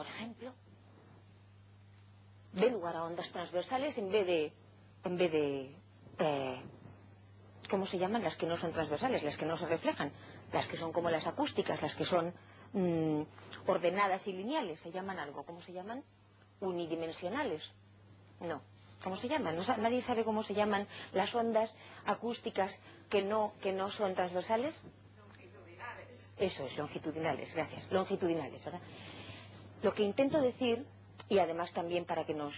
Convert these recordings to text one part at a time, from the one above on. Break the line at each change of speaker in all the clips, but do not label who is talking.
por ejemplo, dé lugar a ondas transversales en vez de ¿cómo se llaman? Las que no son transversales, las que no se reflejan, las que son como las acústicas, las que son ordenadas y lineales, se llaman algo, ¿cómo se llaman? Unidimensionales. No, ¿cómo se llaman? Nadie sabe cómo se llaman las ondas acústicas que no son transversales. Longitudinales. Eso es, longitudinales, gracias. Longitudinales, ¿verdad? Lo que intento decir, y además también para que nos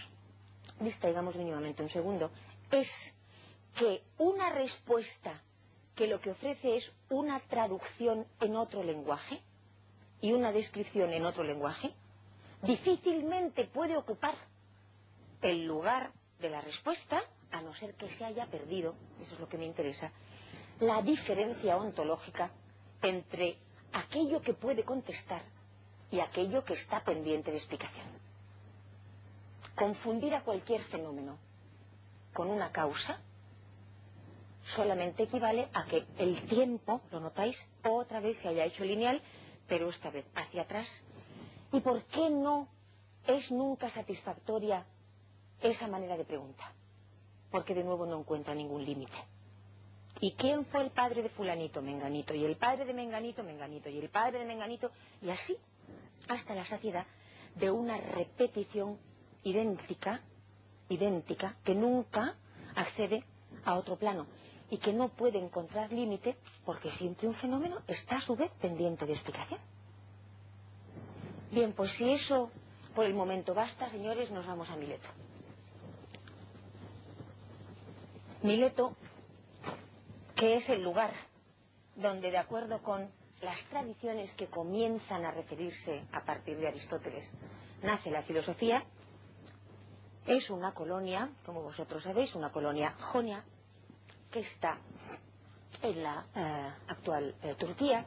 distraigamos mínimamente un segundo, es que una respuesta que lo que ofrece es una traducción en otro lenguaje y una descripción en otro lenguaje, difícilmente puede ocupar el lugar de la respuesta, a no ser que se haya perdido, eso es lo que me interesa, la diferencia ontológica entre aquello que puede contestar y aquello que está pendiente de explicación. Confundir a cualquier fenómeno con una causa solamente equivale a que el tiempo, ¿lo notáis? Otra vez se haya hecho lineal, pero esta vez hacia atrás. ¿Y por qué no es nunca satisfactoria esa manera de pregunta? Porque de nuevo no encuentra ningún límite. ¿Y quién fue el padre de fulanito? Menganito. Y el padre de Menganito, Menganito. Y el padre de Menganito. Y así hasta la saciedad de una repetición idéntica, que nunca accede a otro plano y que no puede encontrar límite porque siempre un fenómeno está a su vez pendiente de explicación. Bien, pues si eso por el momento basta, señores, nos vamos a Mileto. Mileto, que es el lugar donde, de acuerdo con las tradiciones que comienzan a referirse a partir de Aristóteles, nace la filosofía, es una colonia, como vosotros sabéis, una colonia jonia, que está en la actual Turquía.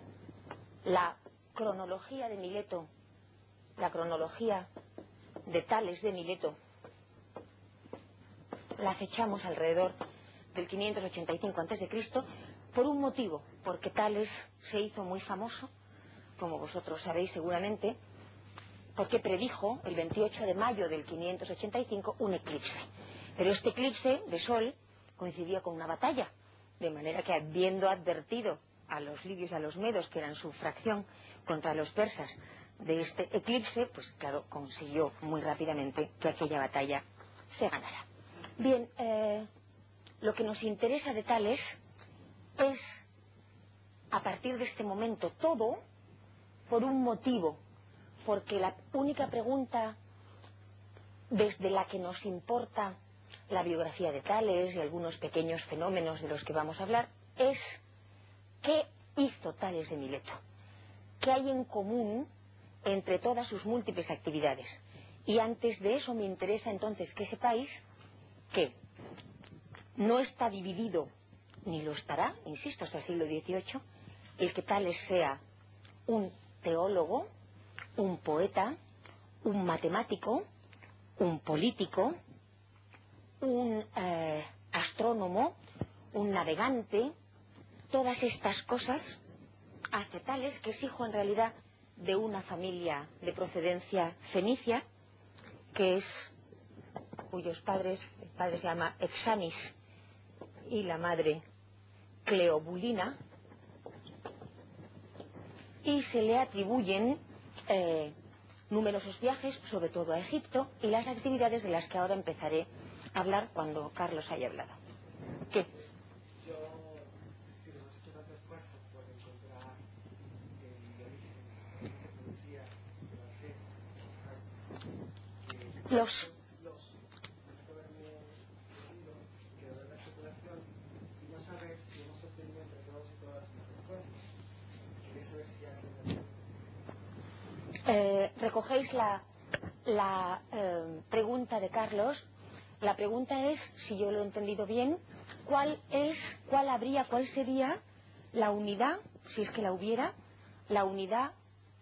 La cronología de Mileto, la cronología de Tales de Mileto, la fechamos alrededor del 585 a.C., por un motivo, porque Tales se hizo muy famoso, como vosotros sabéis seguramente, porque predijo el 28 de mayo del 585 un eclipse. Pero este eclipse de sol coincidía con una batalla, de manera que, habiendo advertido a los lidios y a los medos, que eran su fracción contra los persas, de este eclipse, pues claro, consiguió muy rápidamente que aquella batalla se ganara. Bien, lo que nos interesa de Tales es, a partir de este momento, todo por un motivo, porque la única pregunta desde la que nos importa la biografía de Tales y algunos pequeños fenómenos de los que vamos a hablar es ¿qué hizo Tales de Mileto? ¿Qué hay en común entre todas sus múltiples actividades? Y antes de eso me interesa entonces que sepáis que no está dividido, ni lo estará, insisto, hasta el siglo XVIII, el que Tales sea un teólogo, un poeta, un matemático, un político, un astrónomo, un navegante. Todas estas cosas hace Tales, que es hijo en realidad de una familia de procedencia fenicia, cuyos padres, el padre se llama Examis y la madre Cleobulina, y se le atribuyen numerosos viajes, sobre todo a Egipto, y las actividades de las que ahora empezaré a hablar cuando Carlos haya hablado. ¿Qué?
Yo, si nos has hecho tanto esfuerzo por encontrar el origen de esa poesía que
Los
haberme leído, que de la especulación y no saber si hemos obtenido entre todos y todas una respuesta. Quería saber si alguien
recogéis la pregunta de Carlos. La pregunta es, si yo lo he entendido bien, cuál sería la unidad, si es que la hubiera, la unidad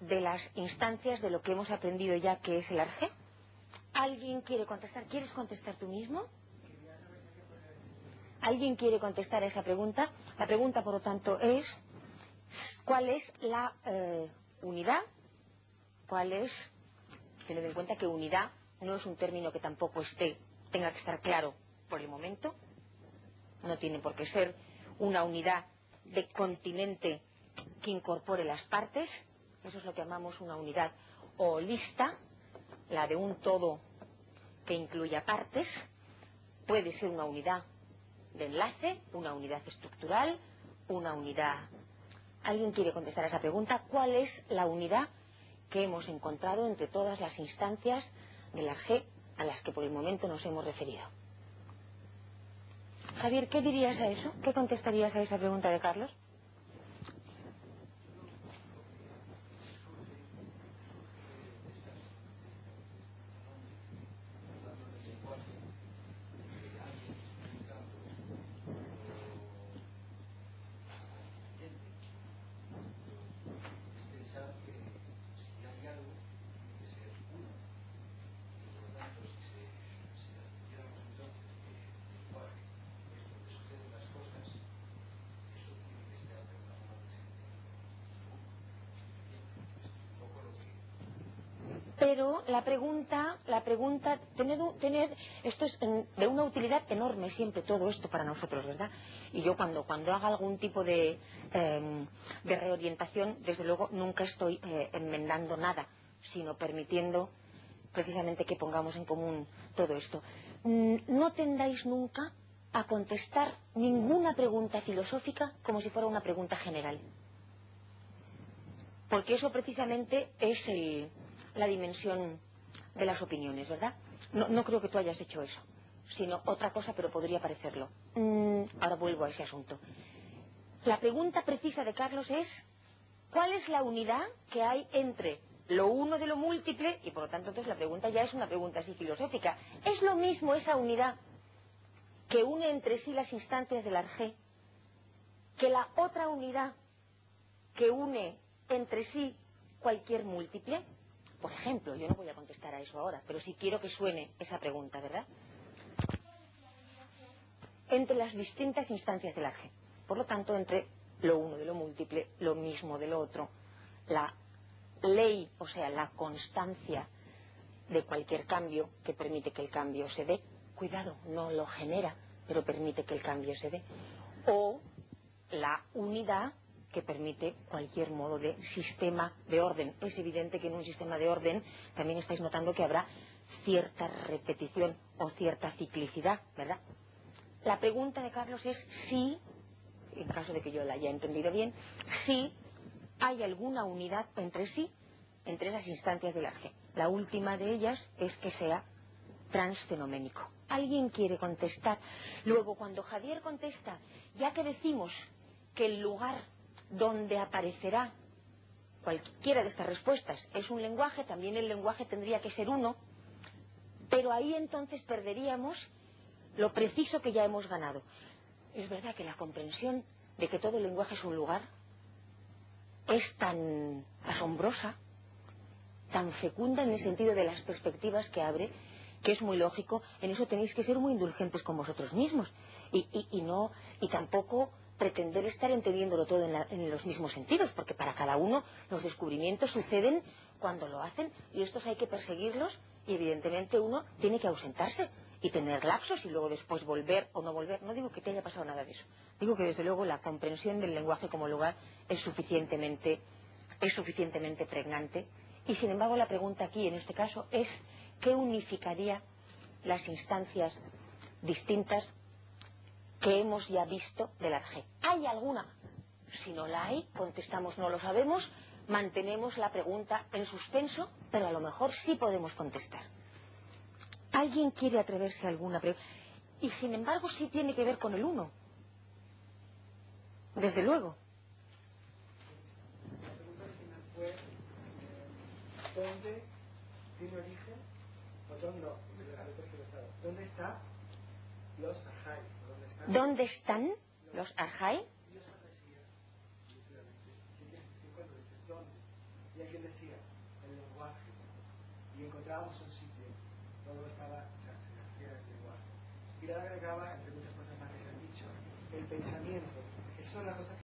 de las instancias de lo que hemos aprendido ya, que es el arjé. ¿Alguien quiere contestar? ¿Quieres contestar tú mismo? ¿Alguien quiere contestar a esa pregunta? La pregunta, por lo tanto, es ¿cuál es la unidad? ¿Cuál es Tened en cuenta que unidad no es un término que tampoco tenga que estar claro por el momento. No tiene por qué ser una unidad de continente que incorpore las partes. Eso es lo que llamamos una unidad holista, la de un todo que incluya partes. Puede ser una unidad de enlace, una unidad estructural, una unidad... ¿Alguien quiere contestar a esa pregunta? ¿Cuál es la unidad que hemos encontrado entre todas las instancias de la G a las que por el momento nos hemos referido? Javier, ¿qué dirías a eso? ¿Qué contestarías a esa pregunta de Carlos? Pero la pregunta, esto es de una utilidad enorme siempre todo esto para nosotros, ¿verdad? Y yo cuando haga algún tipo de reorientación, desde luego nunca estoy enmendando nada, sino permitiendo precisamente que pongamos en común todo esto. No tendáis nunca a contestar ninguna pregunta filosófica como si fuera una pregunta general. Porque eso precisamente es la dimensión de las opiniones, ¿verdad? No creo que tú hayas hecho eso, sino otra cosa, pero podría parecerlo. Ahora vuelvo a ese asunto. La pregunta precisa de Carlos es: ¿cuál es la unidad que hay entre lo uno de lo múltiple? Y por lo tanto, entonces la pregunta ya es una pregunta así filosófica. ¿Es lo mismo esa unidad que une entre sí las instancias del G que la otra unidad que une entre sí cualquier múltiple? Por ejemplo, yo no voy a contestar a eso ahora, pero sí quiero que suene esa pregunta, ¿verdad? Entre las distintas instancias del G. Por lo tanto, entre lo uno de lo múltiple, lo mismo de lo otro, la ley, o sea, la constancia de cualquier cambio que permite que el cambio se dé. Cuidado, no lo genera, pero permite que el cambio se dé. O la unidad que permite cualquier modo de sistema de orden. Es evidente que en un sistema de orden también estáis notando que habrá cierta repetición o cierta ciclicidad, ¿verdad? La pregunta de Carlos es si, en caso de que yo la haya entendido bien, si hay alguna unidad entre sí, entre esas instancias del G. La última de ellas es que sea transfenoménico. ¿Alguien quiere contestar? Luego, cuando Javier contesta, ya que decimos que el lugar donde aparecerá cualquiera de estas respuestas es un lenguaje, también el lenguaje tendría que ser uno, pero ahí entonces perderíamos lo preciso que ya hemos ganado. Es verdad que la comprensión de que todo el lenguaje es un lugar es tan asombrosa, tan fecunda en el sentido de las perspectivas que abre, que es muy lógico. En eso tenéis que ser muy indulgentes con vosotros mismos y tampoco pretender estar entendiéndolo todo en los mismos sentidos, porque para cada uno los descubrimientos suceden cuando lo hacen, y estos hay que perseguirlos, y evidentemente uno tiene que ausentarse y tener lapsos y luego después volver o no volver. No digo que te haya pasado nada de eso, digo que desde luego la comprensión del lenguaje como lugar es suficientemente pregnante. Y sin embargo la pregunta aquí en este caso es: ¿qué unificaría las instancias distintas que hemos ya visto de la G? ¿Hay alguna? Si no la hay, contestamos no lo sabemos, mantenemos la pregunta en suspenso, pero a lo mejor sí podemos contestar. ¿Alguien quiere atreverse a alguna pregunta? Y sin embargo sí tiene que ver con el uno. Desde luego.
La pregunta original fue ¿dónde tiene origen? ¿Dónde está los arjai?
¿Dónde están los arjai?
Dios aparecía, sinceramente. Cuando dices dónde, y alguien decía el lenguaje, y encontrábamos un sitio, todo estaba, o sea, se hacía el lenguaje. Y le agregaba, entre muchas cosas más que se han dicho, el pensamiento, que son las cosas